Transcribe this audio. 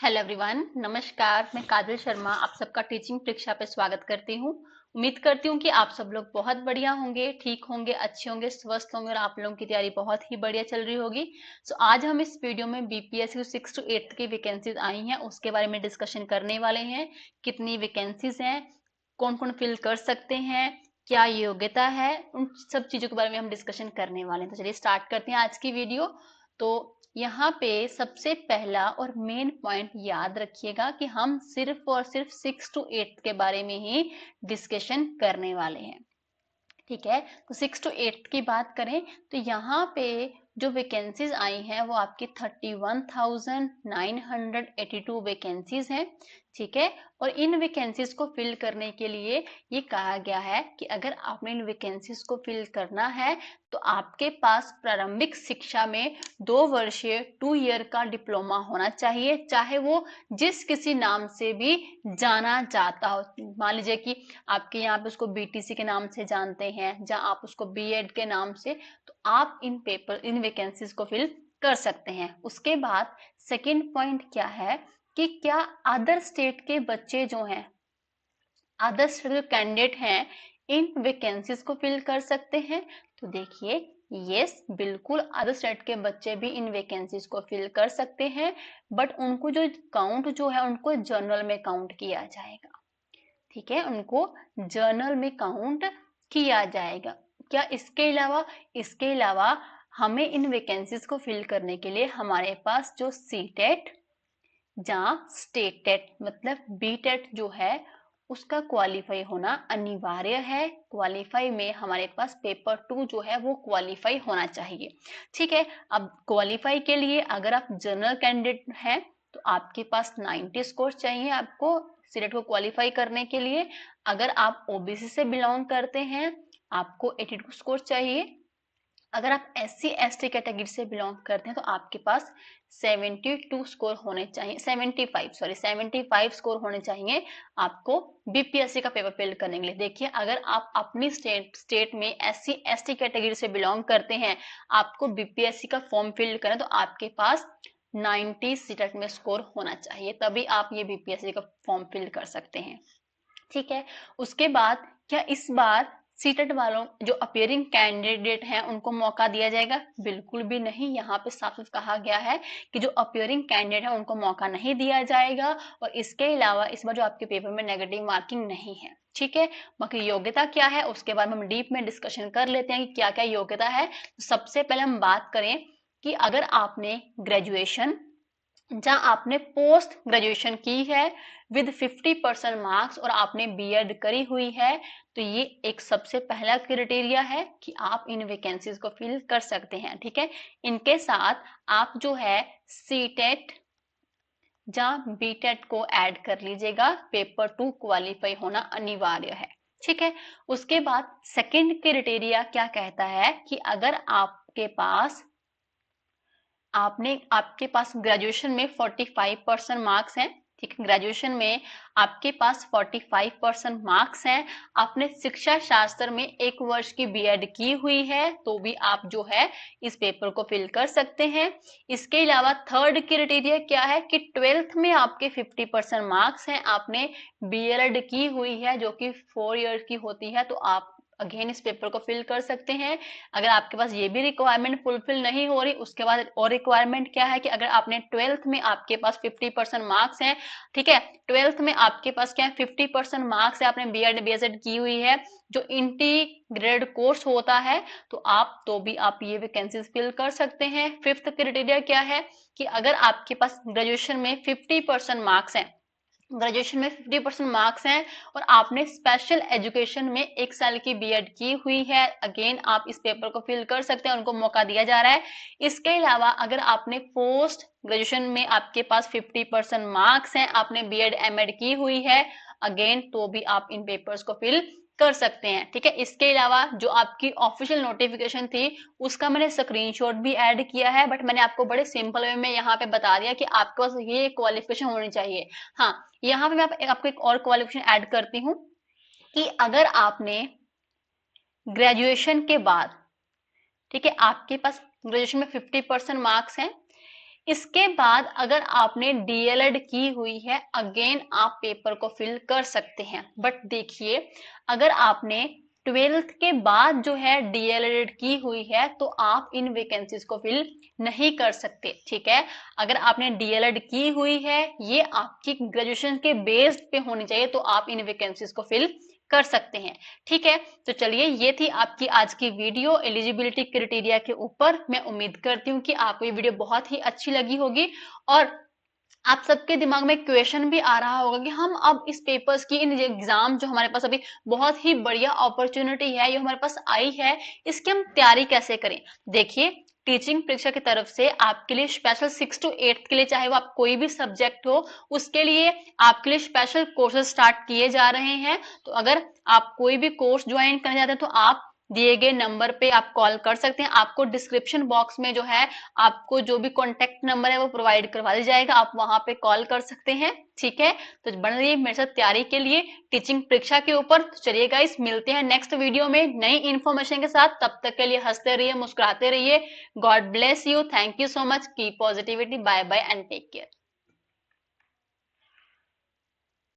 Hello everyone, नमस्कार। मैं काजल शर्मा आप सबका टीचिंग परीक्षा पे स्वागत करती हूँ। उम्मीद करती हूँ कि आप सब लोग बहुत बढ़िया होंगे, ठीक होंगे, अच्छे होंगे, स्वस्थ होंगे और आप लोगों की तैयारी बहुत ही बढ़िया चल रही होगी। सो आज हम इस वीडियो में बीपीएससी 6 to 8 की वैकेंसीज आई हैं उसके बारे में डिस्कशन करने वाले हैं। कितनी वैकेंसीज हैं, कौन कौन फिल कर सकते हैं, क्या योग्यता है, उन सब चीजों के बारे में हम डिस्कशन करने वाले हैं। तो चलिए स्टार्ट करते हैं आज की वीडियो। तो यहाँ पे सबसे पहला और मेन पॉइंट याद रखिएगा कि हम सिर्फ और सिर्फ 6 to 8 के बारे में ही डिस्कशन करने वाले हैं। ठीक है, तो 6 to 8 की बात करें तो यहाँ पे जो वैकेंसीज आई हैं वो आपकी 31,982 वैकेंसीज हैं। ठीक है, और इन वैकेंसीज को फिल करने के लिए ये कहा गया है कि अगर आपने इन वैकेंसीज को फिल करना है तो आपके पास प्रारंभिक शिक्षा में 2 वर्षीय 2 ईयर का डिप्लोमा होना चाहिए, चाहे वो जिस किसी नाम से भी जाना जाता हो। मान लीजिए कि आपके यहाँ पे उसको बीटीसी के नाम से जानते हैं, जहां आप उसको बीएड के नाम से, तो आप इन वैकेंसीज को फिल कर सकते हैं। उसके बाद सेकंड पॉइंट क्या है कि क्या अदर स्टेट के बच्चे जो हैं, अदर स्टेट जो कैंडिडेट हैं, इन वैकेंसीज को फिल कर सकते हैं। तो देखिए, यस, बिल्कुल अदर स्टेट के बच्चे भी इन वैकेंसीज को फिल कर सकते हैं, बट उनको जो काउंट जो है उनको जनरल में काउंट किया जाएगा। ठीक है, उनको जर्नल में काउंट किया जाएगा। क्या इसके अलावा हमें इन वैकेंसीज को फिल करने के लिए हमारे पास जो सीटेट जहाँ स्टेट टेट मतलब बीटेट जो है उसका क्वालिफाई होना अनिवार्य है। क्वालिफाई में हमारे पास पेपर 2 जो है वो क्वालिफाई होना चाहिए। ठीक है, अब क्वालिफाई के लिए अगर आप जनरल कैंडिडेट हैं तो आपके पास 90 स्कोर चाहिए आपको सीटेट को क्वालिफाई करने के लिए। अगर आप ओबीसी से बिलोंग करते हैं आपको 82 स्कोर चाहिए। अगर आप SC ST कैटेगरी से बिलोंग करते हैं तो आपके पास 72 स्कोर होने चाहिए, 75 स्कोर होने चाहिए आपको बीपीएससी का पेपर फिल करने के लिए। देखिए, अगर आप अपनी स्टेट में SC ST कैटेगरी से बिलोंग करते हैं, आपको बीपीएससी का फॉर्म फिल करें तो आपके पास 90 सीटेट में स्कोर होना चाहिए, तभी आप ये बीपीएससी का फॉर्म फिल कर सकते हैं। ठीक है, उसके बाद क्या इस बार सीटेट वालों जो अपियरिंग कैंडिडेट हैं उनको मौका दिया जाएगा? बिल्कुल भी नहीं। यहाँ पे साफ साफ कहा गया है कि जो अपियरिंग कैंडिडेट है उनको मौका नहीं दिया जाएगा। और इसके अलावा इस बार जो आपके पेपर में नेगेटिव मार्किंग नहीं है। ठीक है, बाकी योग्यता क्या है उसके बारे में हम डीप में डिस्कशन कर लेते हैं कि क्या क्या योग्यता है। तो सबसे पहले हम बात करें कि अगर आपने ग्रेजुएशन जहां आपने पोस्ट ग्रेजुएशन की है विद 50% मार्क्स और आपने बीएड करी हुई है, तो ये एक सबसे पहला क्राइटेरिया है कि आप इन वैकेंसीज को फिल कर सकते हैं। ठीक है, इनके साथ आप जो है सीटेट जहां बीटेट को ऐड कर लीजिएगा। पेपर 2 क्वालिफाई होना अनिवार्य है। ठीक है, उसके बाद सेकंड क्राइटेरिया क्या कहता है कि अगर आपके पास ग्रेजुएशन में 45% मार्क्स हैं। ठीक है, ग्रेजुएशन में आपके पास 45% मार्क्स हैं, आपने शिक्षा शास्त्र में 1 वर्ष की बीएड की हुई है, तो भी आप जो है इस पेपर को फिल कर सकते हैं। इसके अलावा थर्ड क्राइटेरिया क्या है कि 12th में आपके 50% मार्क्स हैं, आपने बीएड की हुई है जो कि 4 ईयर की होती है, तो आप अगेन इस पेपर को फिल कर सकते हैं। अगर आपके पास ये भी रिक्वायरमेंट फुलफिल नहीं हो रही, उसके बाद और रिक्वायरमेंट क्या है कि अगर आपने 12th में आपके पास 50% मार्क्स हैं, ठीक है, 12th में आपके पास क्या है 50% मार्क्स है, आपने बीएड बीएसएड की हुई है जो इंटीग्रेटेड कोर्स होता है, तो भी आप ये वैकेंसीज फिल कर सकते हैं। फिफ्थ क्राइटेरिया क्या है कि अगर आपके पास ग्रेजुएशन में 50% मार्क्स हैं, ग्रेजुएशन में 50% मार्क्स हैं और आपने स्पेशल एजुकेशन में 1 साल की बीएड की हुई है, अगेन आप इस पेपर को फिल कर सकते हैं, उनको मौका दिया जा रहा है। इसके अलावा अगर आपने पोस्ट ग्रेजुएशन में आपके पास 50% मार्क्स हैं, आपने बीएड एमएड की हुई है, अगेन तो भी आप इन पेपर्स को फिल कर सकते हैं। ठीक है, इसके अलावा जो आपकी ऑफिशियल नोटिफिकेशन थी उसका मैंने स्क्रीनशॉट भी ऐड किया है, बट मैंने आपको बड़े सिंपल वे में यहाँ पे बता दिया कि आपके पास ये क्वालिफिकेशन होनी चाहिए। हाँ, यहाँ पे मैं आपको एक और क्वालिफिकेशन ऐड करती हूँ कि अगर आपने ग्रेजुएशन के बाद, ठीक है, आपके पास ग्रेजुएशन में 50% मार्क्स हैं, इसके बाद अगर आपने डीएलएड की हुई है, अगेन आप पेपर को फिल कर सकते हैं। बट देखिए, अगर आपने 12th के बाद जो है डीएलएड की हुई है तो आप इन वैकेंसीज को फिल नहीं कर सकते, ठीक है। अगर आपने डीएलएड की हुई है, ये आपकी ग्रेजुएशन के बेस्ड पे होनी चाहिए, तो आप इन वैकेंसीज को फिल कर सकते हैं, ठीक है। तो चलिए, ये थी आपकी आज की वीडियो एलिजिबिलिटी क्राइटेरिया के ऊपर। मैं उम्मीद करती हूँ कि आपको ये वीडियो बहुत ही अच्छी लगी होगी और आप सबके दिमाग में क्वेश्चन भी आ रहा होगा कि हम अब इस पेपर्स की, इन एग्जाम जो हमारे पास अभी बहुत ही बढ़िया अपॉर्चुनिटी है, ये हमारे पास आई है, इसकी हम तैयारी कैसे करें। देखिए, टीचिंग परीक्षा की तरफ से आपके लिए स्पेशल 6 to 8 के लिए, चाहे वो आप कोई भी सब्जेक्ट हो, उसके लिए आपके लिए स्पेशल कोर्सेज स्टार्ट किए जा रहे हैं। तो अगर आप कोई भी कोर्स ज्वाइन करना चाहते हैं तो आप दिए गए नंबर पे आप कॉल कर सकते हैं। आपको डिस्क्रिप्शन बॉक्स में जो है आपको जो भी कॉन्टेक्ट नंबर है वो प्रोवाइड करवा दिया जाएगा, आप वहां पे कॉल कर सकते हैं, ठीक है। तो बन रही है मेरे साथ तैयारी के लिए टीचिंग परीक्षा के ऊपर। तो चलिए गाइस, मिलते हैं नेक्स्ट वीडियो में नई इन्फॉर्मेशन के साथ। तब तक के लिए हंसते रहिए, मुस्कुराते रहिए। God bless you, thank you so much, keep positivity, bye bye and take care.